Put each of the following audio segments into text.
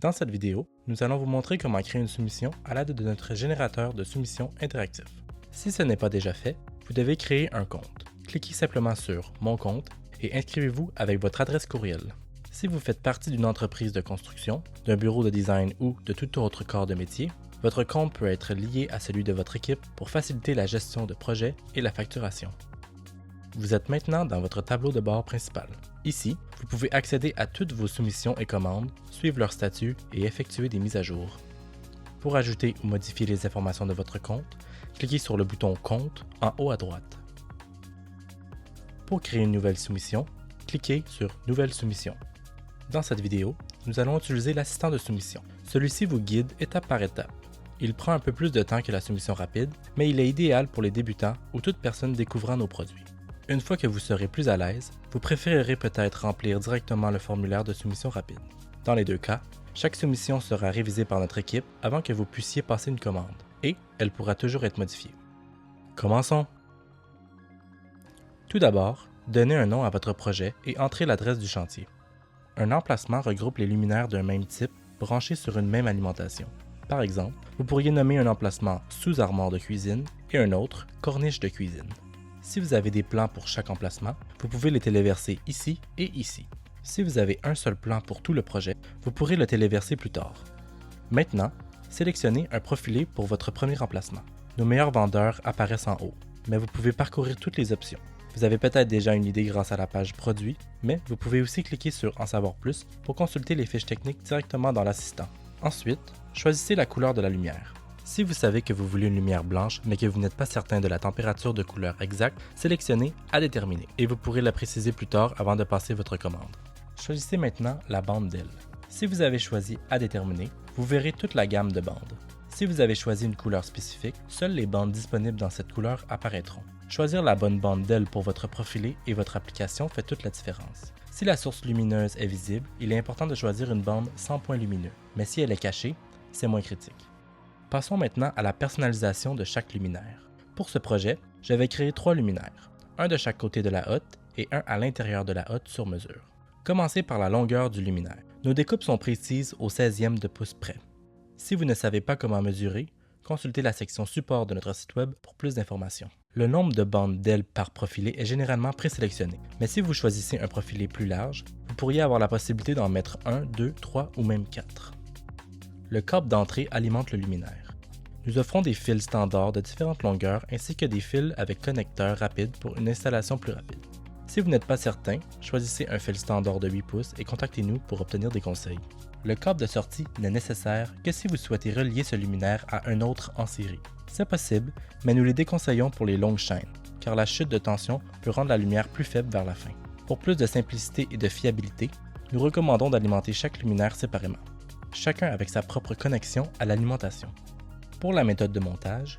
Dans cette vidéo, nous allons vous montrer comment créer une soumission à l'aide de notre générateur de soumissions interactif. Si ce n'est pas déjà fait, vous devez créer un compte. Cliquez simplement sur « Mon compte » et inscrivez-vous avec votre adresse courriel. Si vous faites partie d'une entreprise de construction, d'un bureau de design ou de tout autre corps de métier, votre compte peut être lié à celui de votre équipe pour faciliter la gestion de projet et la facturation. Vous êtes maintenant dans votre tableau de bord principal. Ici, vous pouvez accéder à toutes vos soumissions et commandes, suivre leur statut et effectuer des mises à jour. Pour ajouter ou modifier les informations de votre compte, cliquez sur le bouton « Compte » en haut à droite. Pour créer une nouvelle soumission, cliquez sur « Nouvelle soumission ». Dans cette vidéo, nous allons utiliser l'assistant de soumission. Celui-ci vous guide étape par étape. Il prend un peu plus de temps que la soumission rapide, mais il est idéal pour les débutants ou toute personne découvrant nos produits. Une fois que vous serez plus à l'aise, vous préférerez peut-être remplir directement le formulaire de soumission rapide. Dans les deux cas, chaque soumission sera révisée par notre équipe avant que vous puissiez passer une commande, et elle pourra toujours être modifiée. Commençons! Tout d'abord, donnez un nom à votre projet et entrez l'adresse du chantier. Un emplacement regroupe les luminaires d'un même type branchés sur une même alimentation. Par exemple, vous pourriez nommer un emplacement sous-armoire de cuisine et un autre corniche de cuisine. Si vous avez des plans pour chaque emplacement, vous pouvez les téléverser ici et ici. Si vous avez un seul plan pour tout le projet, vous pourrez le téléverser plus tard. Maintenant, sélectionnez un profilé pour votre premier emplacement. Nos meilleurs vendeurs apparaissent en haut, mais vous pouvez parcourir toutes les options. Vous avez peut-être déjà une idée grâce à la page Produits, mais vous pouvez aussi cliquer sur En savoir plus pour consulter les fiches techniques directement dans l'assistant. Ensuite, choisissez la couleur de la lumière. Si vous savez que vous voulez une lumière blanche, mais que vous n'êtes pas certain de la température de couleur exacte, sélectionnez « À déterminer » et vous pourrez la préciser plus tard avant de passer votre commande. Choisissez maintenant la bande d'aile. Si vous avez choisi « À déterminer », vous verrez toute la gamme de bandes. Si vous avez choisi une couleur spécifique, seules les bandes disponibles dans cette couleur apparaîtront. Choisir la bonne bande d'aile pour votre profilé et votre application fait toute la différence. Si la source lumineuse est visible, il est important de choisir une bande sans point lumineux, mais si elle est cachée, c'est moins critique. Passons maintenant à la personnalisation de chaque luminaire. Pour ce projet, je vais créer 3 luminaires, un de chaque côté de la hotte et un à l'intérieur de la hotte sur mesure. Commencez par la longueur du luminaire. Nos découpes sont précises au 16e de pouce près. Si vous ne savez pas comment mesurer, consultez la section support de notre site web pour plus d'informations. Le nombre de bandes d'aile par profilé est généralement présélectionné, mais si vous choisissez un profilé plus large, vous pourriez avoir la possibilité d'en mettre 1, 2, 3 ou même 4. Le câble d'entrée alimente le luminaire. Nous offrons des fils standards de différentes longueurs ainsi que des fils avec connecteur rapide pour une installation plus rapide. Si vous n'êtes pas certain, choisissez un fil standard de 8 pouces et contactez-nous pour obtenir des conseils. Le câble de sortie n'est nécessaire que si vous souhaitez relier ce luminaire à un autre en série. C'est possible, mais nous les déconseillons pour les longues chaînes, car la chute de tension peut rendre la lumière plus faible vers la fin. Pour plus de simplicité et de fiabilité, nous recommandons d'alimenter chaque luminaire séparément, chacun avec sa propre connexion à l'alimentation. Pour la méthode de montage,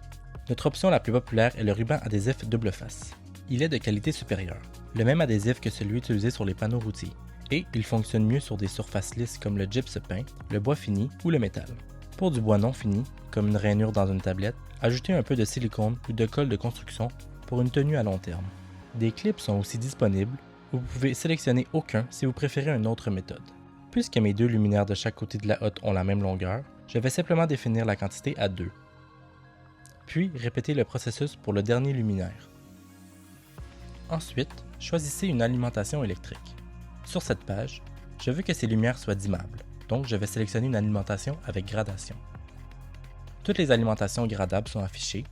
notre option la plus populaire est le ruban adhésif double face. Il est de qualité supérieure, le même adhésif que celui utilisé sur les panneaux routiers, et il fonctionne mieux sur des surfaces lisses comme le gypse peint, le bois fini ou le métal. Pour du bois non fini, comme une rainure dans une tablette, ajoutez un peu de silicone ou de colle de construction pour une tenue à long terme. Des clips sont aussi disponibles, ou vous pouvez sélectionner aucun si vous préférez une autre méthode. Puisque mes 2 luminaires de chaque côté de la hotte ont la même longueur, je vais simplement définir la quantité à 2. Puis, répétez le processus pour le dernier luminaire. Ensuite, choisissez une alimentation électrique. Sur cette page, je veux que ces lumières soient dimmables, donc je vais sélectionner une alimentation avec gradation. Toutes les alimentations gradables sont affichées,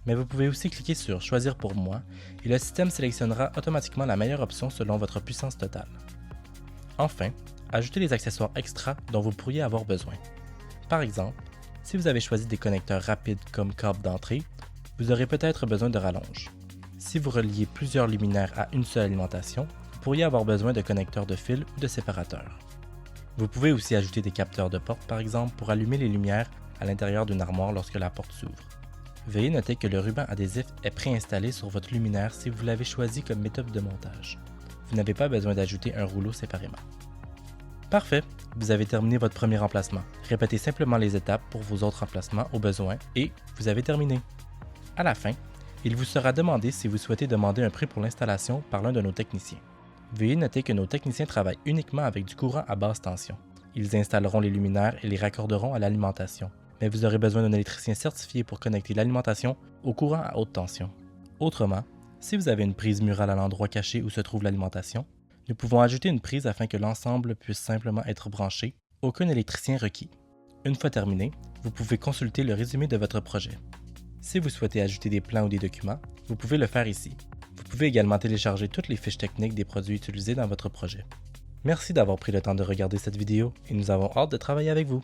mais vous pouvez aussi cliquer sur « Choisir pour moi » et le système sélectionnera automatiquement la meilleure option selon votre puissance totale. Enfin, ajoutez les accessoires extra dont vous pourriez avoir besoin. Par exemple, si vous avez choisi des connecteurs rapides comme câble d'entrée, vous aurez peut-être besoin de rallonge. Si vous reliez plusieurs luminaires à une seule alimentation, vous pourriez avoir besoin de connecteurs de fil ou de séparateurs. Vous pouvez aussi ajouter des capteurs de porte par exemple pour allumer les lumières à l'intérieur d'une armoire lorsque la porte s'ouvre. Veuillez noter que le ruban adhésif est préinstallé sur votre luminaire si vous l'avez choisi comme méthode de montage. Vous n'avez pas besoin d'ajouter un rouleau séparément. Parfait, vous avez terminé votre premier emplacement. Répétez simplement les étapes pour vos autres emplacements au besoin et vous avez terminé. À la fin, il vous sera demandé si vous souhaitez demander un prix pour l'installation par l'un de nos techniciens. Veuillez noter que nos techniciens travaillent uniquement avec du courant à basse tension. Ils installeront les luminaires et les raccorderont à l'alimentation. Mais vous aurez besoin d'un électricien certifié pour connecter l'alimentation au courant à haute tension. Autrement, si vous avez une prise murale à l'endroit caché où se trouve l'alimentation, nous pouvons ajouter une prise afin que l'ensemble puisse simplement être branché, aucun électricien requis. Une fois terminé, vous pouvez consulter le résumé de votre projet. Si vous souhaitez ajouter des plans ou des documents, vous pouvez le faire ici. Vous pouvez également télécharger toutes les fiches techniques des produits utilisés dans votre projet. Merci d'avoir pris le temps de regarder cette vidéo et nous avons hâte de travailler avec vous.